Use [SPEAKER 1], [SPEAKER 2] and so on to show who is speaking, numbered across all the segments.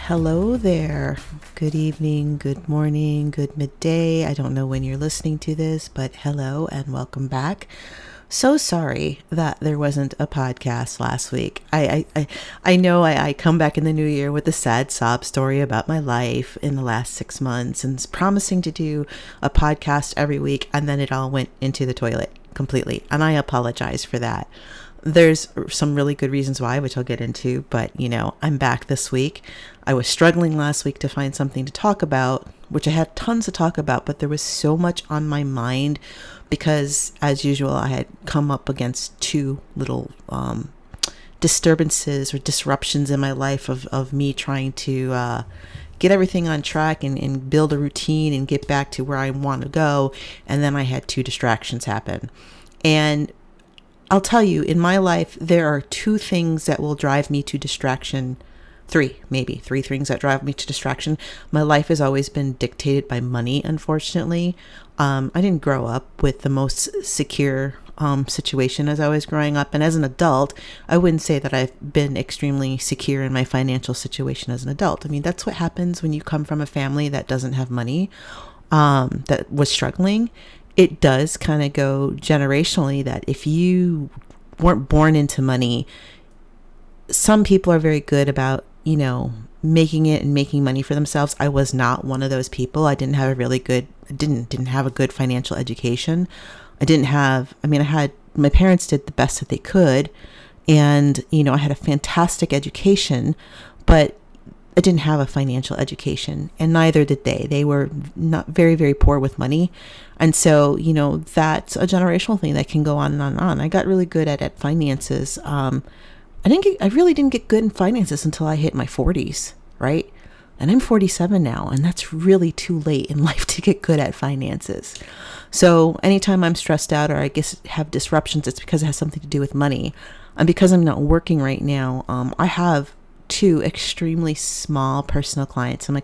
[SPEAKER 1] Hello there. Good evening, good morning, good midday. I don't know when you're listening to this, but hello and welcome back. So sorry that there wasn't a podcast last week. I know I come back in the new year with a sad sob story about my life in the last 6 months and promising to do a podcast every week, and then it all went into the toilet completely. And I apologize for that. There's some really good reasons why, which I'll get into, but I'm back this week. I was struggling last week to find something to talk about, which I had tons to talk about, but there was so much on my mind because, as usual, I had come up against two little disturbances or disruptions in my life of me trying to get everything on track and build a routine and get back to where I want to go. And then I had two distractions happen. And I'll tell you, in my life, there are two things that will drive me to distraction. Three things that drive me to distraction. My life has always been dictated by money, unfortunately. I didn't grow up with the most secure situation as I was growing up. And as an adult, I wouldn't say that I've been extremely secure in my financial situation as an adult. I mean, that's what happens when you come from a family that doesn't have money, that was struggling. It does kind of go generationally that if you weren't born into money, some people are very good about, making it and making money for themselves. I was not one of those people. I didn't have didn't have a good financial education. My parents did the best that they could. And, I had a fantastic education, but I didn't have a financial education, and neither did they. They were not very, very poor with money. And so, that's a generational thing that can go on and on and on. I got really good at finances. I really didn't get good in finances until I hit my 40s, right? And I'm 47 now, and that's really too late in life to get good at finances. So anytime I'm stressed out or I guess have disruptions, it's because it has something to do with money. And because I'm not working right now, I have two extremely small personal clients in my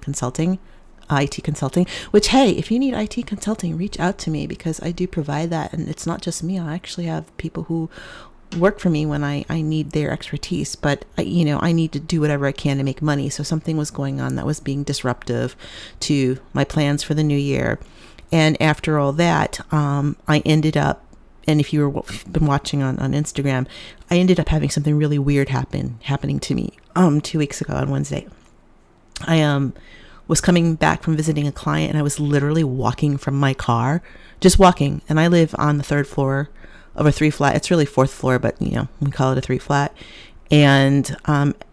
[SPEAKER 1] IT consulting, which, hey, if you need IT consulting, reach out to me because I do provide that. And it's not just me. I actually have people who work for me when I need their expertise, but I need to do whatever I can to make money. So something was going on that was being disruptive to my plans for the new year. And after all that, I ended up, and if you've been watching on Instagram, I ended up having something really weird happening to me 2 weeks ago on Wednesday. I was coming back from visiting a client, and I was literally walking from my car, just walking. And I live on the 3rd floor of a 3-flat. It's really 4th floor, but we call it a 3-flat. And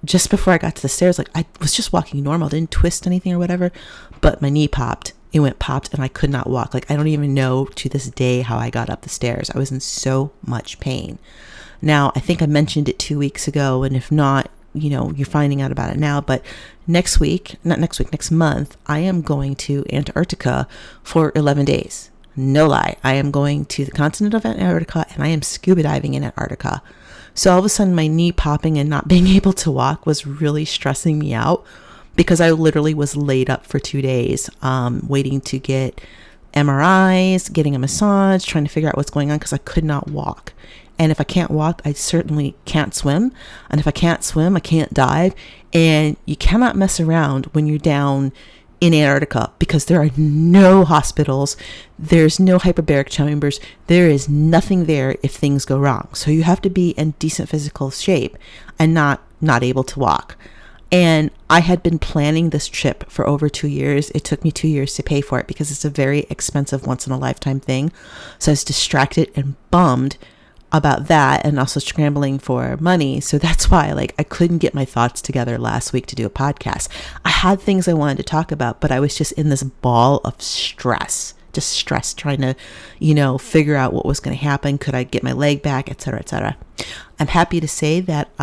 [SPEAKER 1] just before I got to the stairs, I was just walking normal, didn't twist anything or whatever, but my knee popped. It popped and I could not walk. I don't even know to this day how I got up the stairs. I was in so much pain. Now, I think I mentioned it 2 weeks ago, and if not, you're finding out about it now. But next month, I am going to Antarctica for 11 days. No lie. I am going to the continent of Antarctica, and I am scuba diving in Antarctica. So all of a sudden, my knee popping and not being able to walk was really stressing me out, because I literally was laid up for 2 days, waiting to get MRIs, getting a massage, trying to figure out what's going on because I could not walk. And if I can't walk, I certainly can't swim. And if I can't swim, I can't dive. And you cannot mess around when you're down in Antarctica because there are no hospitals. There's no hyperbaric chambers. There is nothing there if things go wrong. So you have to be in decent physical shape and not able to walk. And I had been planning this trip for over 2 years. It took me 2 years to pay for it because it's a very expensive once-in-a-lifetime thing. So I was distracted and bummed about that and also scrambling for money. So that's why I couldn't get my thoughts together last week to do a podcast. I had things I wanted to talk about, but I was just in this ball of stress, trying to, figure out what was going to happen. Could I get my leg back, et cetera, et cetera. I'm happy to say that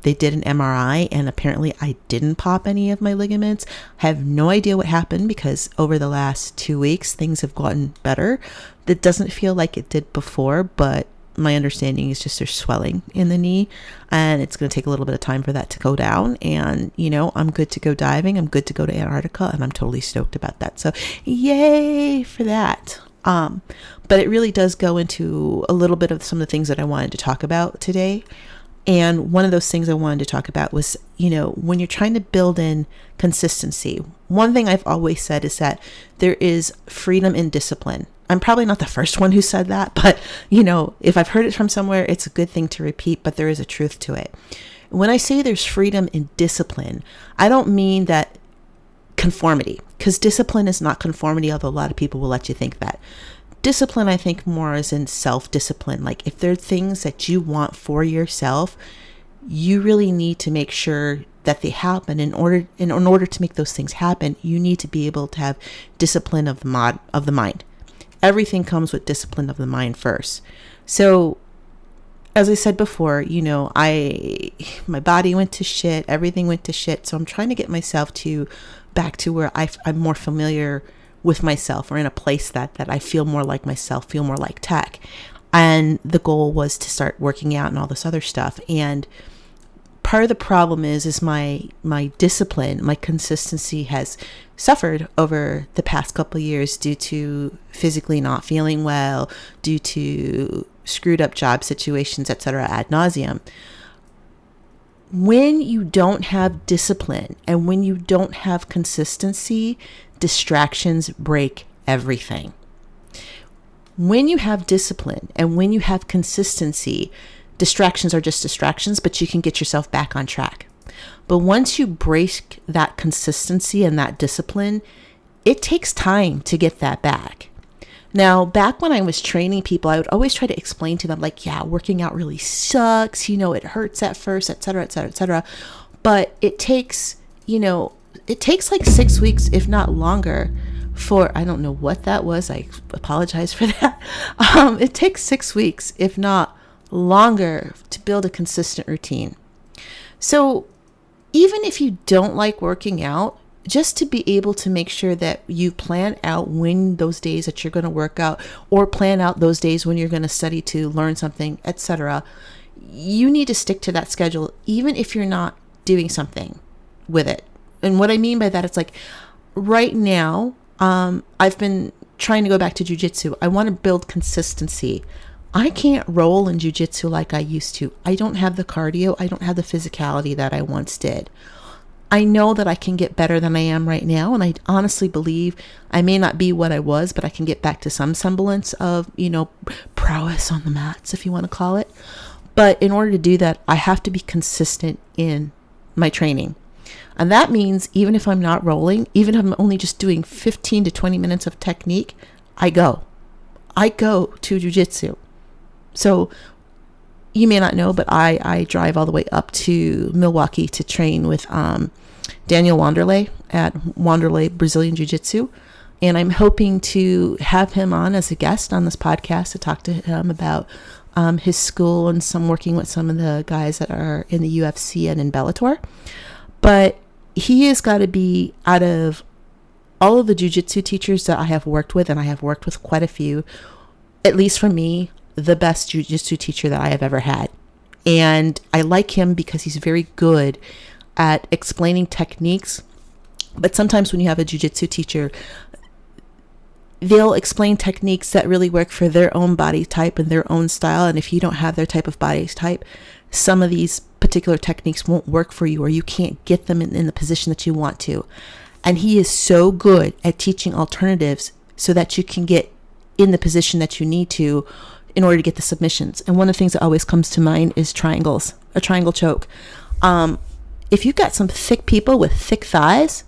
[SPEAKER 1] they did an MRI and apparently I didn't pop any of my ligaments. I have no idea what happened because over the last 2 weeks, things have gotten better. That doesn't feel like it did before, but my understanding is just there's swelling in the knee and it's going to take a little bit of time for that to go down. And, I'm good to go diving. I'm good to go to Antarctica and I'm totally stoked about that. So yay for that. But it really does go into a little bit of some of the things that I wanted to talk about today. And one of those things I wanted to talk about was, when you're trying to build in consistency, one thing I've always said is that there is freedom in discipline. I'm probably not the first one who said that, but, if I've heard it from somewhere, it's a good thing to repeat, but there is a truth to it. When I say there's freedom in discipline, I don't mean that conformity, because discipline is not conformity, although a lot of people will let you think that. Discipline, I think, more is in self-discipline. Like if there are things that you want for yourself, you really need to make sure that they happen. In order to make those things happen, you need to be able to have discipline of the mind. Everything comes with discipline of the mind first. So, as I said before, my body went to shit, everything went to shit. So I'm trying to get myself back to where I'm more familiar with myself, or in a place that I feel more like myself, feel more like tech. And the goal was to start working out and all this other stuff. And part of the problem is my discipline, my consistency has suffered over the past couple of years due to physically not feeling well, due to screwed up job situations, etc. ad nauseum. When you don't have discipline and when you don't have consistency, distractions break everything. When you have discipline and when you have consistency, distractions are just distractions, but you can get yourself back on track. But once you break that consistency and that discipline, it takes time to get that back. Now, back when I was training people, I would always try to explain to them, like, yeah, working out really sucks, it hurts at first, et cetera, et cetera, et cetera. But it takes like 6 weeks, if not longer, I don't know what that was. I apologize for that. It takes 6 weeks, if not longer, to build a consistent routine. So even if you don't like working out, just to be able to make sure that you plan out when those days that you're going to work out, or plan out those days when you're going to study to learn something, etc., you need to stick to that schedule, even if you're not doing something with it. And what I mean by that, it's like right now, I've been trying to go back to jujitsu. I want to build consistency. I can't roll in jujitsu like I used to. I don't have the cardio. I don't have the physicality that I once did. I know that I can get better than I am right now. And I honestly believe I may not be what I was, but I can get back to some semblance of, prowess on the mats, if you want to call it. But in order to do that, I have to be consistent in my training. And that means even if I'm not rolling, even if I'm only just doing 15 to 20 minutes of technique, I go to jujitsu. So you may not know, but I drive all the way up to Milwaukee to train with Daniel Wanderlei at Wanderlei Brazilian Jiu-Jitsu. And I'm hoping to have him on as a guest on this podcast to talk to him about his school and working with some of the guys that are in the UFC and in Bellator. But he has got to be, out of all of the jiu-jitsu teachers that I have worked with, and I have worked with quite a few, at least for me, the best jiu-jitsu teacher that I have ever had. And I like him because he's very good at explaining techniques. But sometimes when you have a jiu-jitsu teacher, they'll explain techniques that really work for their own body type and their own style. And if you don't have their type of body type, some of these particular techniques won't work for you, or you can't get them in the position that you want to. And he is so good at teaching alternatives so that you can get in the position that you need to in order to get the submissions. And one of the things that always comes to mind is triangles, a triangle choke. If you've got some thick people with thick thighs,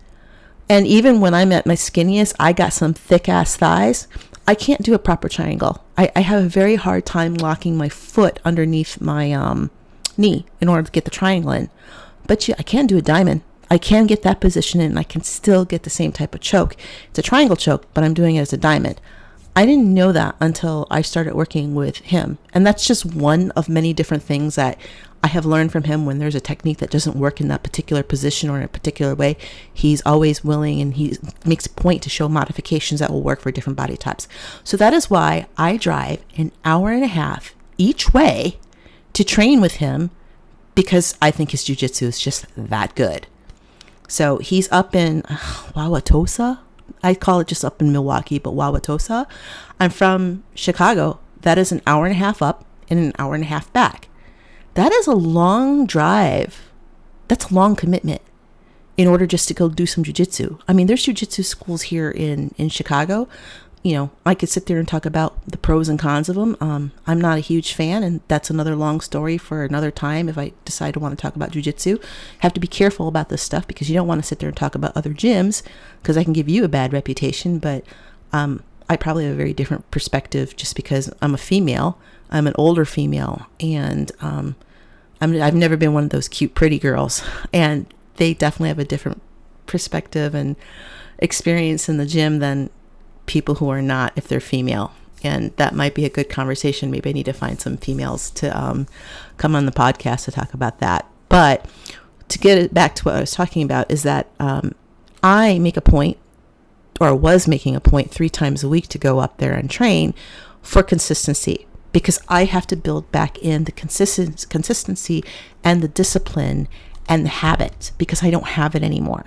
[SPEAKER 1] and even when I'm at my skinniest, I got some thick ass thighs, I can't do a proper triangle. I have a very hard time locking my foot underneath my knee in order to get the triangle in. But I can do a diamond. I can get that position in, and I can still get the same type of choke. It's a triangle choke, but I'm doing it as a diamond. I didn't know that until I started working with him. And that's just one of many different things that I have learned from him. When there's a technique that doesn't work in that particular position or in a particular way, he's always willing, and he makes a point to show modifications that will work for different body types. So that is why I drive an hour and a half each way to train with him, because I think his jiu-jitsu is just that good. So he's up in Wauwatosa. I call it just up in Milwaukee, but Wauwatosa. I'm from Chicago. That is an hour and a half up and an hour and a half back. that is a long drive. That's a long commitment in order just to go do some jujitsu. I mean, there's jujitsu schools here in Chicago. You know, I could sit there and talk about the pros and cons of them. I'm not a huge fan, and that's another long story for another time if I decide to want to talk about jujitsu. Have to be careful about this stuff because you don't want to sit there and talk about other gyms because I can give you a bad reputation, but I probably have a very different perspective just because I'm a female. I'm an older female, and I've never been one of those cute, pretty girls, and they definitely have a different perspective and experience in the gym than people who are not if they're female. And that might be a good conversation. Maybe I need to find some females to come on the podcast to talk about that. But to get it back to what I was talking about is that I make a point, or was making a point 3 times a week to go up there and train for consistency, because I have to build back in the consistency and the discipline and the habit, because I don't have it anymore.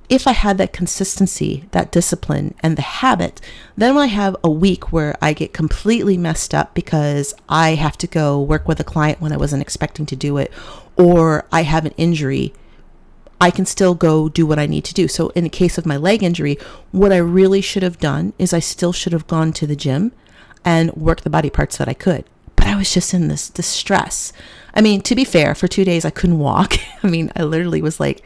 [SPEAKER 1] If I had that consistency, that discipline, and the habit, then when I have a week where I get completely messed up because I have to go work with a client when I wasn't expecting to do it, or I have an injury, I can still go do what I need to do. So in the case of my leg injury, what I really should have done is I still should have gone to the gym and worked the body parts that I could. But I was just in this stress. I mean, to be fair, for 2 days I couldn't walk. I mean, I literally was like,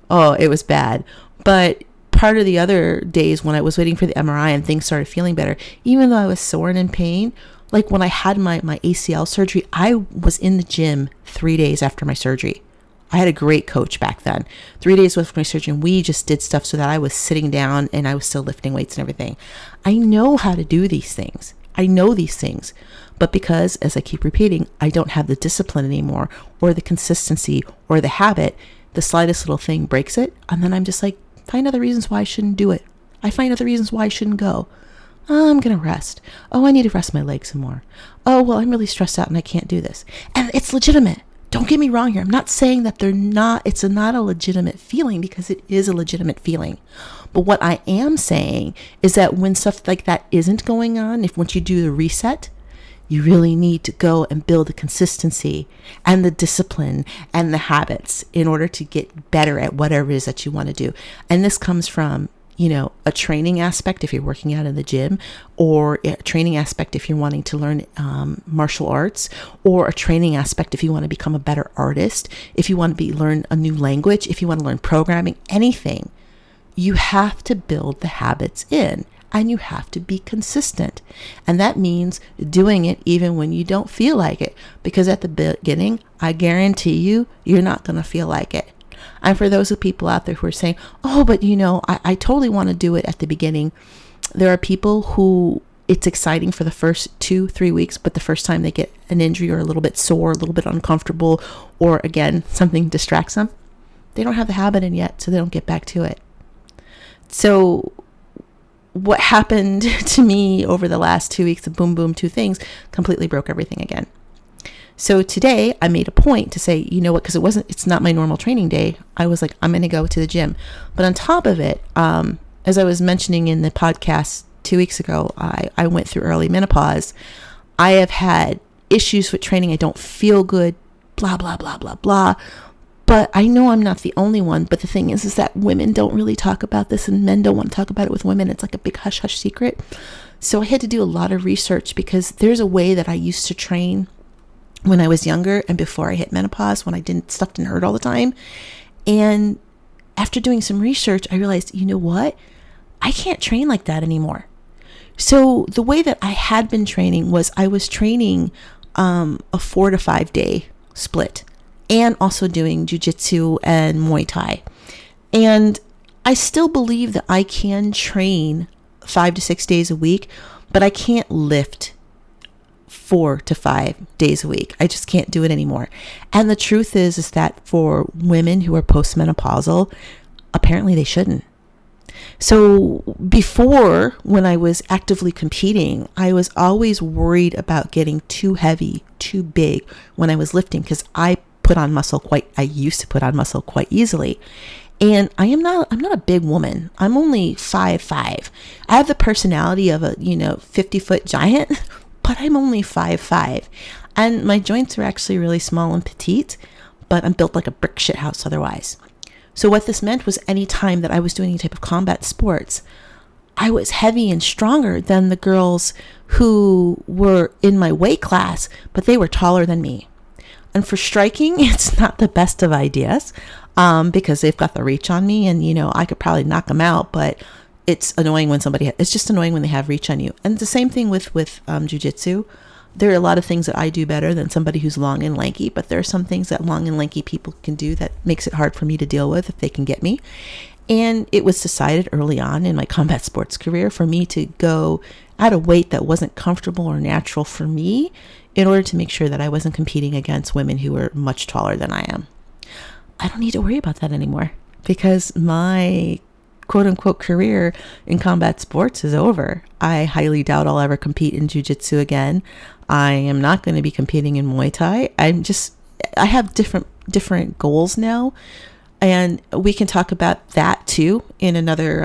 [SPEAKER 1] oh, it was bad. But part of the other days when I was waiting for the MRI and things started feeling better, even though I was sore and in pain, like when I had my ACL surgery, I was in the gym 3 days after my surgery. I had a great coach back then. 3 days after my surgery, and we just did stuff so that I was sitting down and I was still lifting weights and everything. I know how to do these things. I know these things. But because, as I keep repeating, I don't have the discipline anymore, or the consistency, or the habit, the slightest little thing breaks it. And then I'm just like, find other reasons why I shouldn't do it. I find other reasons why I shouldn't go. Oh, I'm going to rest. Oh, I need to rest my legs some more. Oh, well, I'm really stressed out and I can't do this. And it's legitimate. Don't get me wrong here. I'm not saying that it's not a legitimate feeling, because it is a legitimate feeling. But what I am saying is that when stuff like that isn't going on, once you do the reset, you really need to go and build the consistency and the discipline and the habits in order to get better at whatever it is that you want to do. And this comes from, a training aspect if you're working out in the gym, or a training aspect if you're wanting to learn martial arts, or a training aspect if you want to become a better artist, if you want to learn a new language, if you want to learn programming, anything. You have to build the habits in. And you have to be consistent. And that means doing it even when you don't feel like it. Because at the beginning, I guarantee you're not going to feel like it. And for those of people out there who are saying, oh, but I totally want to do it at the beginning. There are people who it's exciting for the first 2-3 weeks, but the first time they get an injury or a little bit sore, a little bit uncomfortable, or again, something distracts them, they don't have the habit in yet, so they don't get back to it. So what happened to me over the last 2 weeks of boom, boom, 2 things completely broke everything again. So today I made a point to say, you know what, because it's not my normal training day. I was like, I'm going to go to the gym. But on top of it, as I was mentioning in the podcast 2 weeks ago, I went through early menopause. I have had issues with training. I don't feel good, blah, blah, blah, blah, blah. But I know I'm not the only one. But the thing is that women don't really talk about this, and men don't want to talk about it with women. It's like a big hush hush secret. So I had to do a lot of research, because there's a way that I used to train when I was younger and before I hit menopause, when stuff didn't hurt all the time. And after doing some research, I realized, you know what? I can't train like that anymore. So the way that I had been training was I was training a 4 to 5 day split, and also doing jiu-jitsu and Muay Thai. And I still believe that I can train 5 to 6 days a week, but I can't lift 4 to 5 days a week. I just can't do it anymore. And the truth is that for women who are postmenopausal, apparently they shouldn't. So before, when I was actively competing, I was always worried about getting too heavy, too big when I was lifting, because I used to put on muscle quite easily. And I'm not a big woman. I'm only 5'5". I have the personality of a 50-foot giant, but I'm only 5'5". And my joints are actually really small and petite, but I'm built like a brick shit house otherwise. So what this meant was any time that I was doing any type of combat sports, I was heavy and stronger than the girls who were in my weight class, but they were taller than me. And for striking, it's not the best of ideas, because they've got the reach on me, and I could probably knock them out, but it's annoying when it's just annoying when they have reach on you. And it's the same thing with jiu-jitsu. There are a lot of things that I do better than somebody who's long and lanky, but there are some things that long and lanky people can do that makes it hard for me to deal with if they can get me. And it was decided early on in my combat sports career for me to go at a weight that wasn't comfortable or natural for me in order to make sure that I wasn't competing against women who were much taller than I am. I don't need to worry about that anymore because my quote-unquote career in combat sports is over. I highly doubt I'll ever compete in jiu-jitsu again. I am not going to be competing in Muay Thai. I have different goals now, and we can talk about that too in another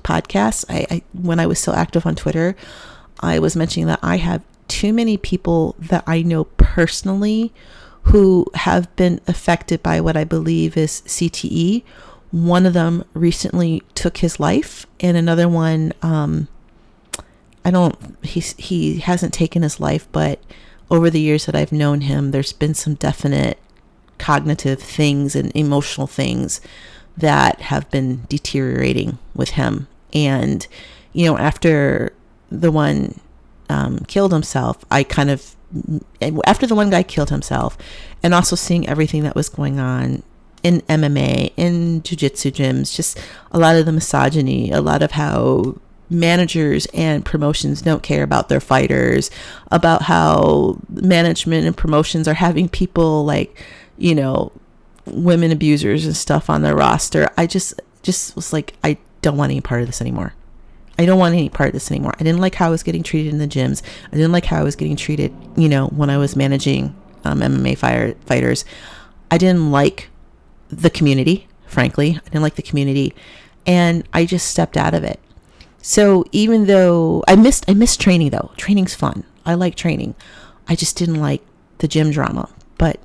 [SPEAKER 1] podcast. When I was still active on Twitter, I was mentioning that I have too many people that I know personally who have been affected by what I believe is CTE. One of them recently took his life, and another one, he hasn't taken his life, but over the years that I've known him, there's been some definite cognitive things and emotional things that have been deteriorating with him. And, after the one killed himself, after the one guy killed himself, and also seeing everything that was going on in MMA, in jiu-jitsu gyms, just a lot of the misogyny, a lot of how managers and promotions don't care about their fighters, about how management and promotions are having people like, women abusers and stuff on their roster. I just was like, I don't want any part of this anymore. I don't want any part of this anymore. I didn't like how I was getting treated in the gyms. I didn't like how I was getting treated, when I was managing MMA fighters. I didn't like the community, frankly. I didn't like the community, and I just stepped out of it. So even though I missed training, though. Training's fun. I like training. I just didn't like the gym drama. But,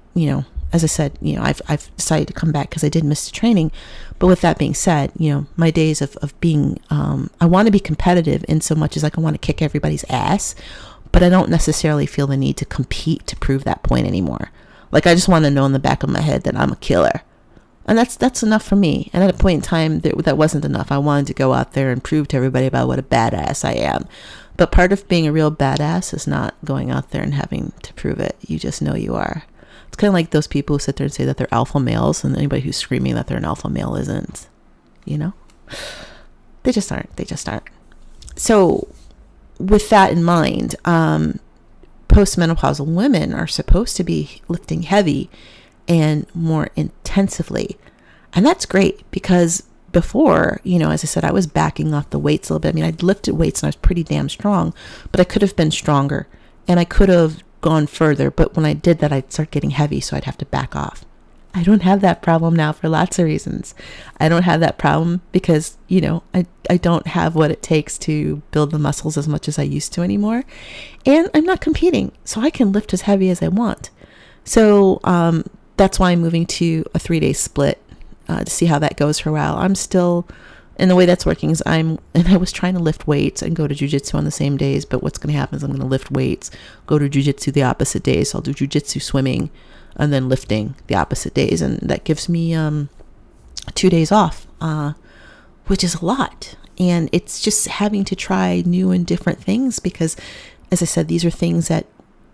[SPEAKER 1] as I said, I've decided to come back because I did miss the training. But with that being said, my days of being, I want to be competitive in so much as I want to kick everybody's ass, but I don't necessarily feel the need to compete to prove that point anymore. Like, I just want to know in the back of my head that I'm a killer. And that's enough for me. And at a point in time, that wasn't enough. I wanted to go out there and prove to everybody about what a badass I am. But part of being a real badass is not going out there and having to prove it. You just know you are. It's kind of like those people who sit there and say that they're alpha males, and anybody who's screaming that they're an alpha male isn't. They just aren't. So with that in mind, postmenopausal women are supposed to be lifting heavy and more intensively. And that's great because before, as I said, I was backing off the weights a little bit. I mean, I'd lifted weights and I was pretty damn strong, but I could have been stronger and I could have gone further. But when I did that, I'd start getting heavy, so I'd have to back off. I don't have that problem now for lots of reasons. I don't have that problem because, I don't have what it takes to build the muscles as much as I used to anymore. And I'm not competing, so I can lift as heavy as I want. So, that's why I'm moving to a 3-day split to see how that goes for a while. I'm still, and the way that's working is I was trying to lift weights and go to jiu-jitsu on the same days, but what's going to happen is I'm going to lift weights, go to jiu-jitsu the opposite days. So I'll do jiu-jitsu, swimming, and then lifting the opposite days. And that gives me 2 days off, which is a lot. And it's just having to try new and different things because, as I said, these are things that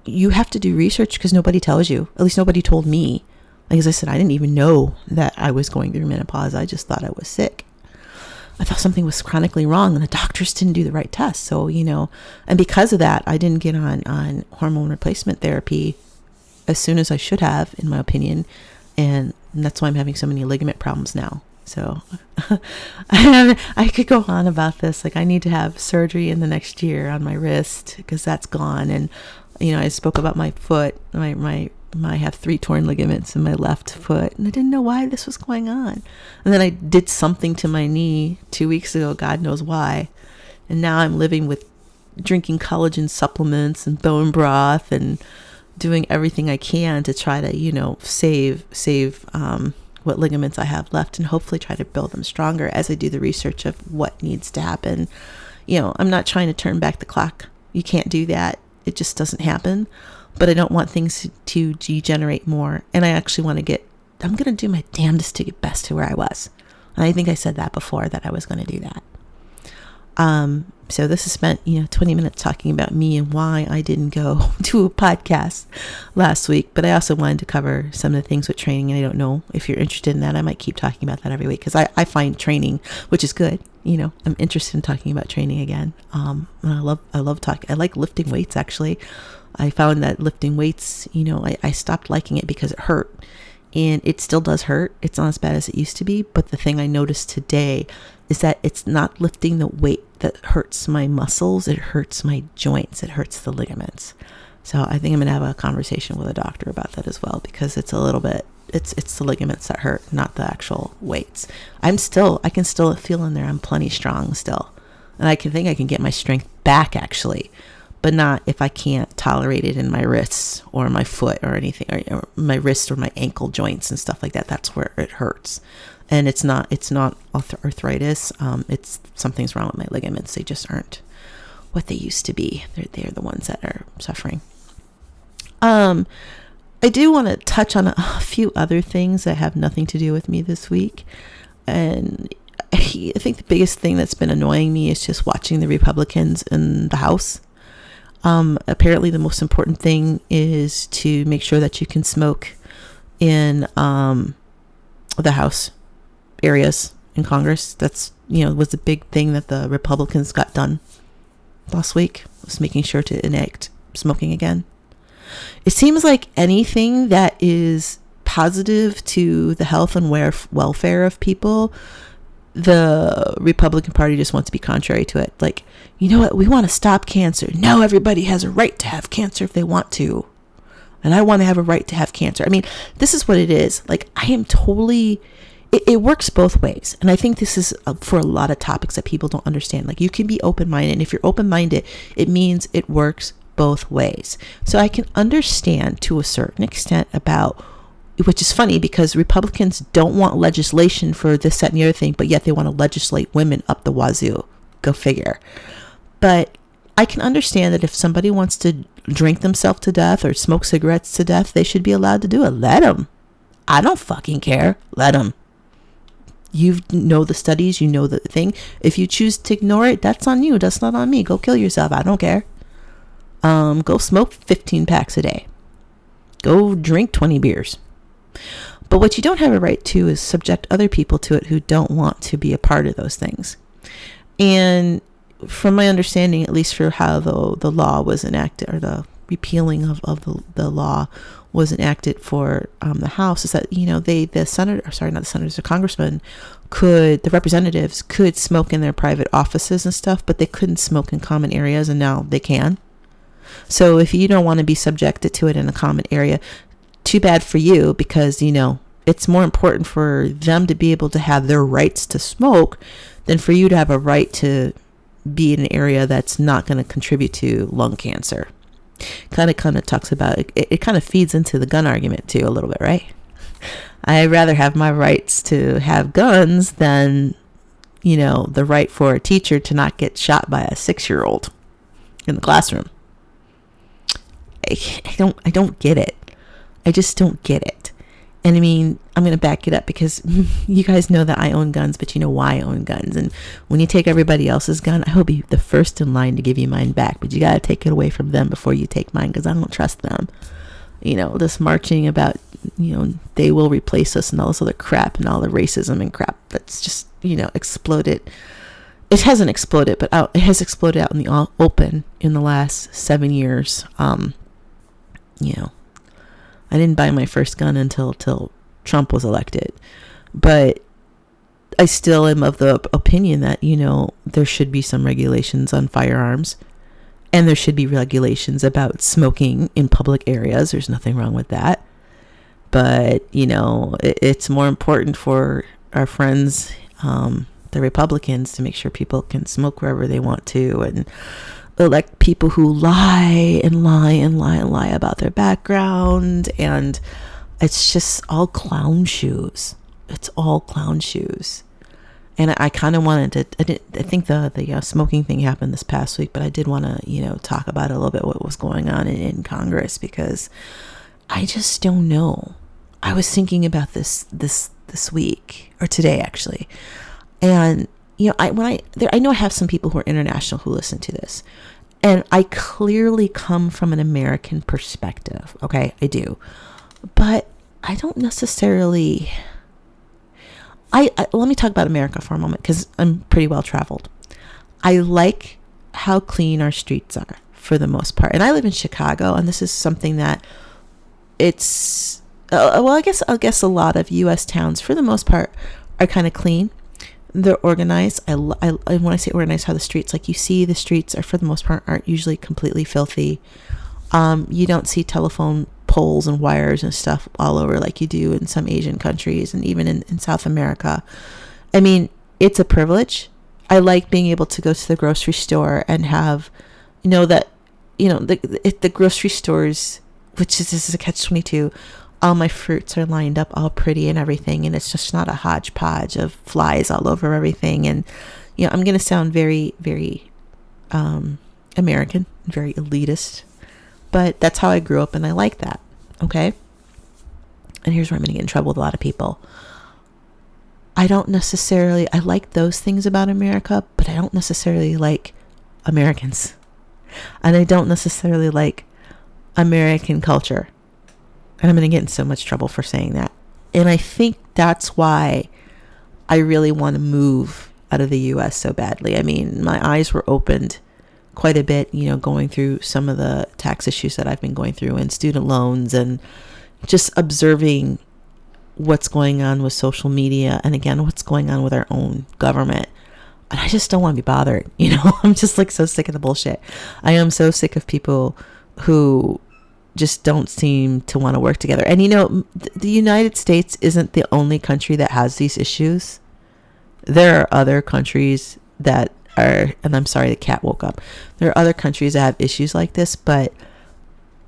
[SPEAKER 1] you have to do research because nobody tells you. At least nobody told me. Like, as I said, I didn't even know that I was going through menopause. I just thought I was sick. I thought something was chronically wrong and the doctors didn't do the right test. So, and because of that, I didn't get on hormone replacement therapy as soon as I should have, in my opinion. And that's why I'm having so many ligament problems now. So I could go on about this. Like, I need to have surgery in the next year on my wrist because that's gone. And, I spoke about my foot. I have 3 torn ligaments in my left foot, and I didn't know why this was going on. And then I did something to my knee 2 weeks ago, God knows why. And now I'm living with drinking collagen supplements and bone broth and doing everything I can to try to, save what ligaments I have left, and hopefully try to build them stronger as I do the research of what needs to happen. I'm not trying to turn back the clock. You can't do that. It just doesn't happen. But I don't want things to degenerate more. And I actually want to I'm going to do my damnedest to get best to where I was. And I think I said that before, that I was going to do that. So this has spent, 20 minutes talking about me and why I didn't go to a podcast last week. But I also wanted to cover some of the things with training. And I don't know if you're interested in that. I might keep talking about that every week, because I find training, which is good. I'm interested in talking about training again. And I love talking. I like lifting weights, actually. I found that lifting weights, I stopped liking it because it hurt. And it still does hurt. It's not as bad as it used to be. But the thing I noticed today is that it's not lifting the weight that hurts my muscles. It hurts my joints. It hurts the ligaments. So I think I'm going to have a conversation with a doctor about that as well, because it's a little bit, it's the ligaments that hurt, not the actual weights. I can still feel in there. I'm plenty strong still. And I think I can get my strength back, actually. But not if I can't tolerate it in my wrists or my foot or anything, or my wrist or my ankle joints and stuff like that. That's where it hurts. And it's not arthritis. It's something's wrong with my ligaments. They just aren't what they used to be. They're the ones that are suffering. I do want to touch on a few other things that have nothing to do with me this week. And I think the biggest thing that's been annoying me is just watching the Republicans in the House. Apparently the most important thing is to make sure that you can smoke in the House areas in Congress. That's, was the big thing that the Republicans got done last week, was making sure to enact smoking again. It seems like anything that is positive to the health and welfare of people, the Republican Party just wants to be contrary to it. Like, you know what? We want to stop cancer. No, everybody has a right to have cancer if they want to. And I want to have a right to have cancer. I mean, this is what it is. Like, I am totally, it works both ways. And I think this is for a lot of topics that people don't understand. Like, you can be open-minded. And if you're open-minded, it means it works both ways. So I can understand to a certain extent about, which is funny because Republicans don't want legislation for this, that, and the other thing, but yet they want to legislate women up the wazoo. Go figure. But I can understand that if somebody wants to drink themselves to death or smoke cigarettes to death, they should be allowed to do it. Let them. I don't fucking care. Let them. You know the studies, you know the thing. If you choose to ignore it, that's on you. That's not on me. Go kill yourself. I don't care. Go smoke 15 packs a day. Go drink 20 beers. But what you don't have a right to is subject other people to it who don't want to be a part of those things. And from my understanding, at least for how the law was enacted, or the repealing of the law was enacted for the House, is that, the congressmen the representatives could smoke in their private offices and stuff, but they couldn't smoke in common areas, and now they can. So if you don't want to be subjected to it in a common area, too bad for you, because, it's more important for them to be able to have their rights to smoke than for you to have a right to be in an area that's not going to contribute to lung cancer. Kind of talks about it. It kind of feeds into the gun argument too a little bit, right? I'd rather have my rights to have guns than, the right for a teacher to not get shot by a 6-year-old in the classroom. I don't get it. I just don't get it. And I mean, I'm going to back it up because you guys know that I own guns, but you know why I own guns. And when you take everybody else's gun, I will be the first in line to give you mine back. But you got to take it away from them before you take mine, because I don't trust them. This marching about, they will replace us and all this other crap and all the racism and crap that's just, exploded. It hasn't exploded, but it has exploded out in the open in the last 7 years. I didn't buy my first gun until Trump was elected, but I still am of the opinion that, there should be some regulations on firearms, and there should be regulations about smoking in public areas. There's nothing wrong with that. But, it's more important for our friends, the Republicans, to make sure people can smoke wherever they want to. And elect people who lie and lie and lie and lie about their background, and it's just all clown shoes. It's all clown shoes. And I kind of wanted to, I think the smoking thing happened this past week, but I did want to, talk about it a little bit, what was going on in Congress, because I just don't know. I was thinking about this week, or today actually. And, I know I have some people who are international who listen to this, and I clearly come from an American perspective. Okay, I do. But I don't necessarily, let me talk about America for a moment, because I'm pretty well traveled. I like how clean our streets are for the most part. And I live in Chicago, and this is something that it's, I guess a lot of U.S. towns for the most part are kind of clean. They're organized. When I say organized, how the streets, like you see the streets are for the most part aren't usually completely filthy. You don't see telephone poles and wires and stuff all over like you do in some Asian countries, and even in South America. I mean, it's a privilege. I like being able to go to the grocery store and have, the grocery stores, which is a catch-22. All my fruits are lined up all pretty and everything, and it's just not a hodgepodge of flies all over everything. And I'm going to sound very, very American, very elitist, but that's how I grew up, and I like that. Okay? And here's where I'm going to get in trouble with a lot of people. I like those things about America, but I don't necessarily like Americans. And I don't necessarily like American culture. And I'm going to get in so much trouble for saying that. And I think that's why I really want to move out of the U.S. so badly. I mean, my eyes were opened quite a bit, going through some of the tax issues that I've been going through, and student loans, and just observing what's going on with social media, and again, what's going on with our own government. And I just don't want to be bothered. I'm just like so sick of the bullshit. I am so sick of people who just don't seem to want to work together. And the United States isn't the only country that has these issues. There are other countries that are, and I'm sorry, the cat woke up. There are other countries that have issues like this,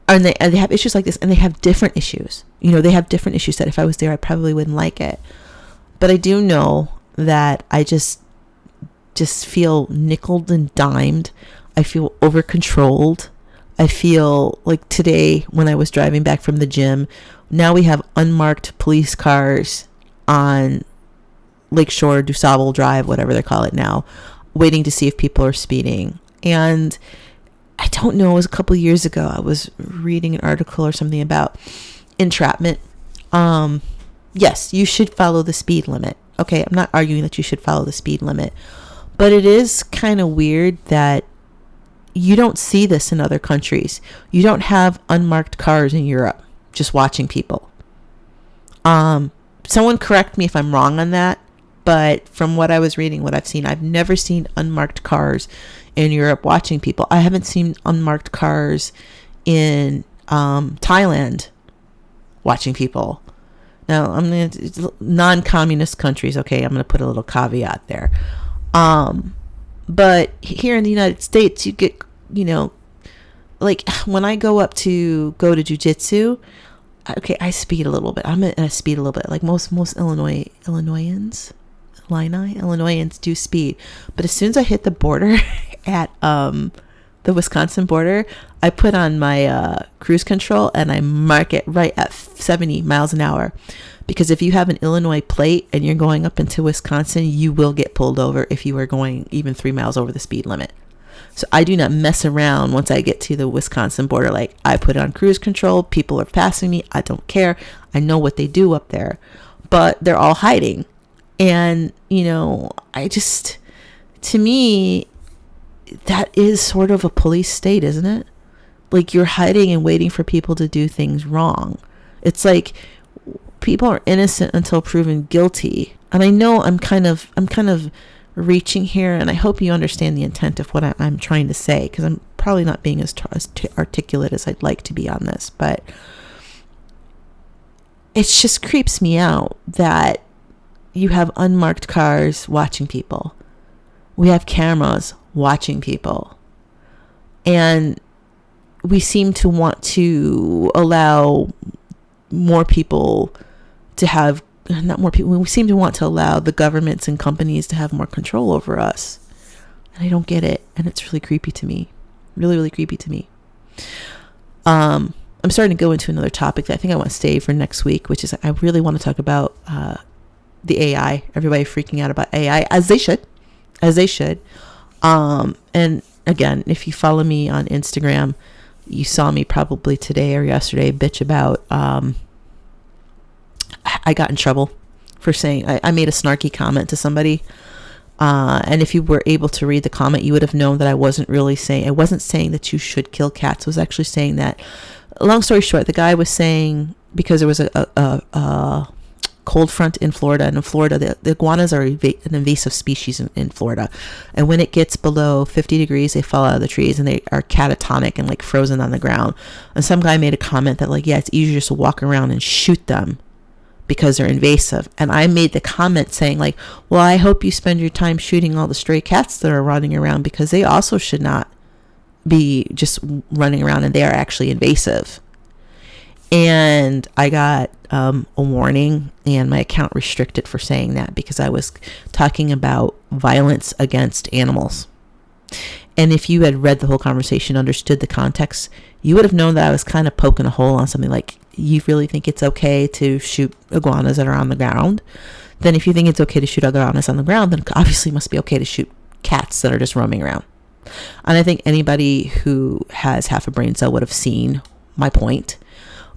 [SPEAKER 1] and they have issues like this, and they have different issues. They have different issues that if I was there, I probably wouldn't like it. But I do know that I just feel nickeled and dimed. I feel over controlled. I feel like today when I was driving back from the gym, now we have unmarked police cars on Lakeshore, DuSable Drive, whatever they call it now, waiting to see if people are speeding. And I don't know, it was a couple of years ago, I was reading an article or something about entrapment. Yes, you should follow the speed limit. Okay, I'm not arguing that you should follow the speed limit, but it is kind of weird that you don't see this in other countries. You don't have unmarked cars in Europe just watching people. Someone correct me if I'm wrong on that, but from what I was reading, what I've seen, I've never seen unmarked cars in Europe watching people. I haven't seen unmarked cars in Thailand watching people. Now, non-communist countries, okay, I'm going to put a little caveat there. But here in the United States, you get, like when I go to jiu-jitsu, okay, I speed a little bit. I speed a little bit. Like most Illinoisans do speed. But as soon as I hit the border at the Wisconsin border, I put on my cruise control and I mark it right at 70 miles an hour. Because if you have an Illinois plate and you're going up into Wisconsin, you will get pulled over if you are going even 3 miles over the speed limit. So I do not mess around once I get to the Wisconsin border. Like, I put on cruise control. People are passing me. I don't care. I know what they do up there. But they're all hiding. And, to me, that is sort of a police state, isn't it? Like, you're hiding and waiting for people to do things wrong. It's like people are innocent until proven guilty. And I know I'm kind of reaching here, and I hope you understand the intent of what I'm trying to say, because I'm probably not being as articulate as I'd like to be on this, but it just creeps me out that you have unmarked cars watching people. We have cameras watching people. And we seem to want to allow more people to have, not more people, we seem to want to allow the governments and companies to have more control over us. And I don't get it. And it's really creepy to me. Really, really creepy to me. I'm starting to go into another topic that I think I want to save for next week, which is I really want to talk about the AI. Everybody freaking out about AI, as they should. And again, if you follow me on Instagram, you saw me probably today or yesterday bitch about I got in trouble for saying I made a snarky comment to somebody, and if you were able to read the comment, you would have known that I wasn't saying that you should kill cats. I was actually saying that, long story short, the guy was saying, because there was a cold front in Florida, and in Florida the iguanas are an invasive species in Florida, and when it gets below 50 degrees they fall out of the trees and they are catatonic and like frozen on the ground. And some guy made a comment that like, yeah, it's easier just to walk around and shoot them because they're invasive. And I made the comment saying like, well, I hope you spend your time shooting all the stray cats that are running around, because they also should not be just running around, and they are actually invasive. And I got a warning and my account restricted for saying that, because I was talking about violence against animals. And if you had read the whole conversation, understood the context, you would have known that I was kind of poking a hole on something like, you really think it's okay to shoot iguanas that are on the ground? Then if you think it's okay to shoot iguanas on the ground, then obviously it must be okay to shoot cats that are just roaming around. And I think anybody who has half a brain cell would have seen my point.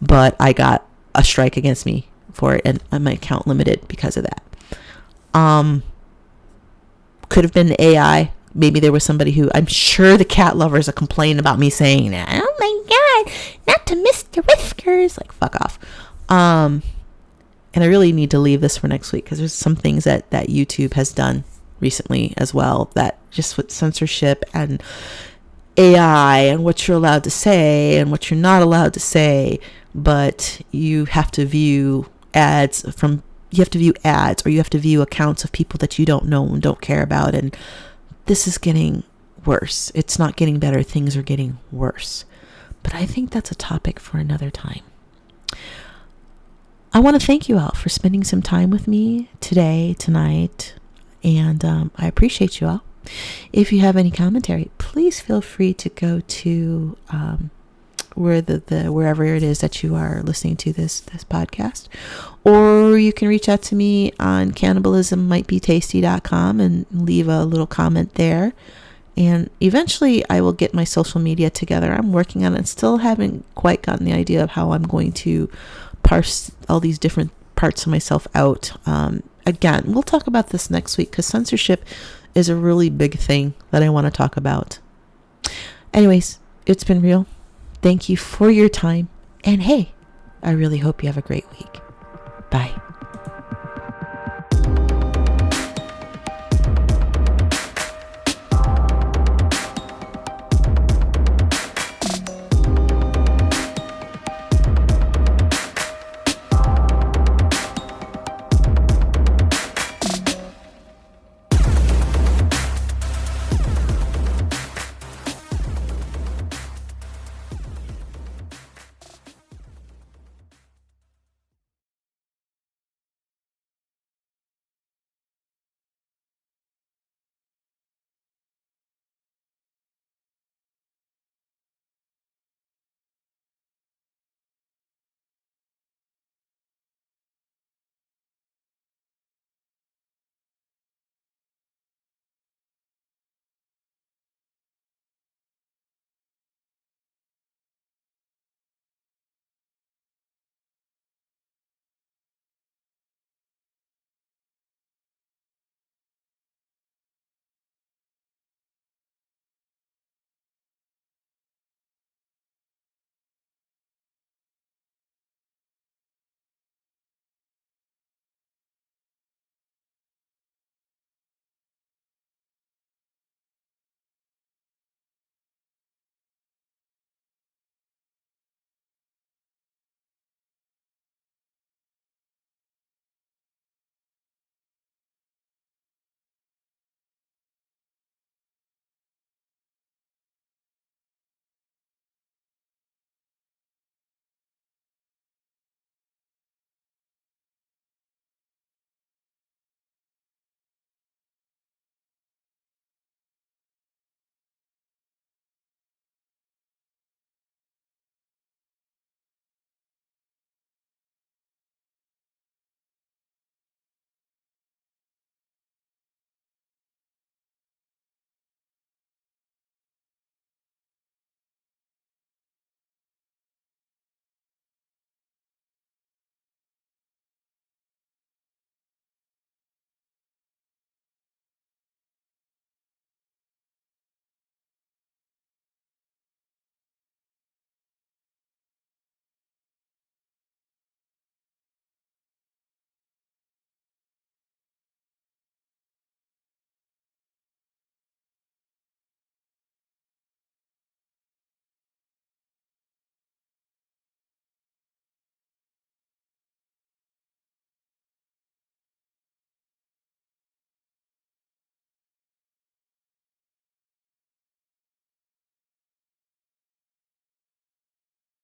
[SPEAKER 1] But I got a strike against me for it, and my account limited because of that. Could have been the AI. Maybe there was somebody who, I'm sure the cat lovers are complaining about me saying that. Oh my God, not to Mr. Whiskers. Like, fuck off. And I really need to leave this for next week, because there's some things that YouTube has done recently as well, that just with censorship and AI and what you're allowed to say and what you're not allowed to say. But you have to view ads, or you have to view accounts of people that you don't know and don't care about. And this is getting worse. It's not getting better. Things are getting worse. But I think that's a topic for another time. I want to thank you all for spending some time with me today, tonight. And I appreciate you all. If you have any commentary, please feel free to go to wherever it is that you are listening to this podcast, or you can reach out to me on cannibalismmightbetasty.com and leave a little comment there. And eventually I will get my social media together. I'm working on it. Still haven't quite gotten the idea of how I'm going to parse all these different parts of myself out. Again, we'll talk about this next week, because censorship is a really big thing that I want to talk about. Anyways, it's been real. Thank you for your time. And hey, I really hope you have a great week. Bye.